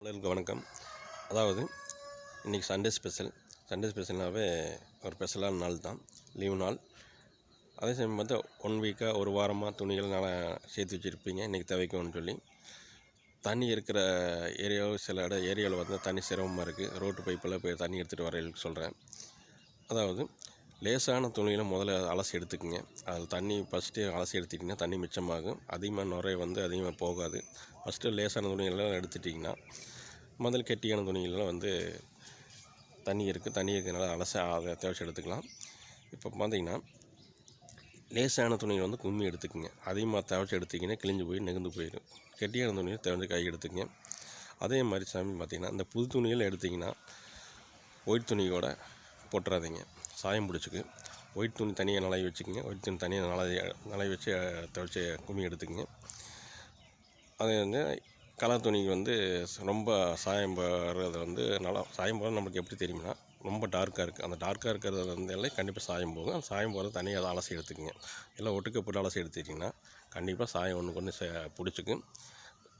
எல்லாருக்கும் வணக்கம். அதாவது இன்றைக்கி சண்டே ஸ்பெஷல்னாவே ஒரு ஸ்பெஷலான நாள் தான், லீவு நாள். அதே சமயம் பார்த்தா 1 வீக்காக ஒரு வாரமாக துணிகள் நல்லா சேர்த்து வச்சுருப்பீங்க, இன்றைக்கி துவைக்கணும்னு சொல்லி. தண்ணி இருக்கிற ஏரியாவும் சில ஏரியாவில் வந்து தண்ணி சிரமமாக இருக்குது. ரோட்டு பைப்பில் போய் தண்ணி எடுத்துகிட்டு வரையிலுக்கு சொல்கிறேன். அதாவது லேசான துணிகளை முதல்ல அலசி எடுத்துக்கோங்க. அதில் தண்ணி ஃபஸ்ட்டு அலசி எடுத்துட்டிங்கன்னா தண்ணி மிச்சமாகும். அதிகமாக நுரைய வந்து அதிகமாக போகாது. ஃபஸ்ட்டு லேசான துணிகளெல்லாம் எடுத்துட்டிங்கன்னா முதல் கெட்டியான துணிகளெலாம் வந்து தண்ணி இருக்கிறதுனால அதை துவைச்சி எடுத்துக்கலாம். இப்போ பார்த்திங்கன்னா லேசான துணிகள் வந்து கும்மி எடுத்துக்கோங்க. அதிகமாக துவைச்சி எடுத்திங்கன்னா கிழிஞ்சு போய் நெகுந்து போயிடும். கெட்டியான துணியை துவைச்சி கை எடுத்துக்கங்க. அதே மாதிரி சமயம் பார்த்திங்கன்னா இந்த புது துணிகள் எடுத்திங்கன்னா ஒயிட் துணியோட போட்டுறாதீங்க, சாயம் பிடிச்சிக்கு. ஒயிட் துணி தனியாக நலவி வச்சுக்கோங்க. ஒயிட் துணி தனியாக நலவி வச்சு துவைச்சி கும்மி எடுத்துக்கங்க. அது வந்து கலர் துணிக்கு வந்து ரொம்ப சாயம் போடுறது வந்து நல்லா சாயம் போகிறது நம்மளுக்கு எப்படி தெரியும்னா, ரொம்ப டார்க்காக இருக்குது. அந்த டார்க்காக இருக்கிறது வந்து எல்லாம் கண்டிப்பாக சாயம் போகும். அந்த சாயம் போகிறது தனியாக அதை அலசி எடுத்துக்கங்க. எல்லாம் ஒட்டுக்க போட்டு அலசி எடுத்துக்கிட்டிங்கன்னா கண்டிப்பாக சாயம் ஒன்றுக்கு பிடிச்சிக்கும்.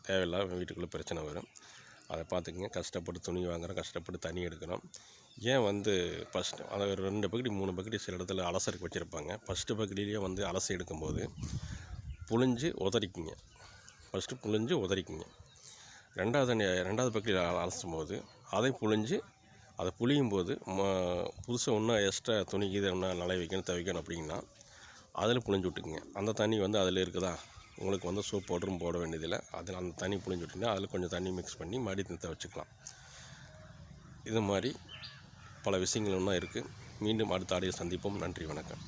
தேவையில்லாத வீட்டுக்குள்ளே பிரச்சனை வரும். அதை பார்த்துக்குங்க. கஷ்டப்பட்டு துணி வாங்குகிறோம், கஷ்டப்பட்டு தண்ணி எடுக்கிறோம். ஏன் வந்து ஃபஸ்ட்டு அதை ஒரு 2 பக்கெட் 3 பக்கெட் சில இடத்துல அலசருக்கு வச்சுருப்பாங்க. ஃபஸ்ட்டு பக்கெட்லேயே வந்து அலசி எடுக்கும்போது புழிஞ்சு உதறிக்குங்க. ஃபஸ்ட்டு புழிஞ்சு உதறிக்குங்க. ரெண்டாவது பக்கெட்டில் அலசும்போது அதை புழிஞ்சு அதை புழியும் போது புதுசாக இன்னும் எக்ஸ்ட்ரா துணி இதை இன்னும் நலை வைக்கணும் துவைக்கணும் அப்படின்னா அதில் புழிஞ்சு விட்டுக்குங்க. அந்த தண்ணி வந்து அதில் இருக்குதா, உங்களுக்கு வந்து சோப் பவுடரும் போட வேண்டியதில்லை. அதில் அந்த தண்ணி புழிஞ்சு விட்டிங்கன்னா அதில் கொஞ்சம் தண்ணி மிக்ஸ் பண்ணி மறுபடியும் துவைச்சிக்கலாம். இது மாதிரி பல விஷயங்கள் இன்னும் இருக்குது. மீண்டும் அடுத்த ஆடியோ சந்திப்போம். நன்றி, வணக்கம்.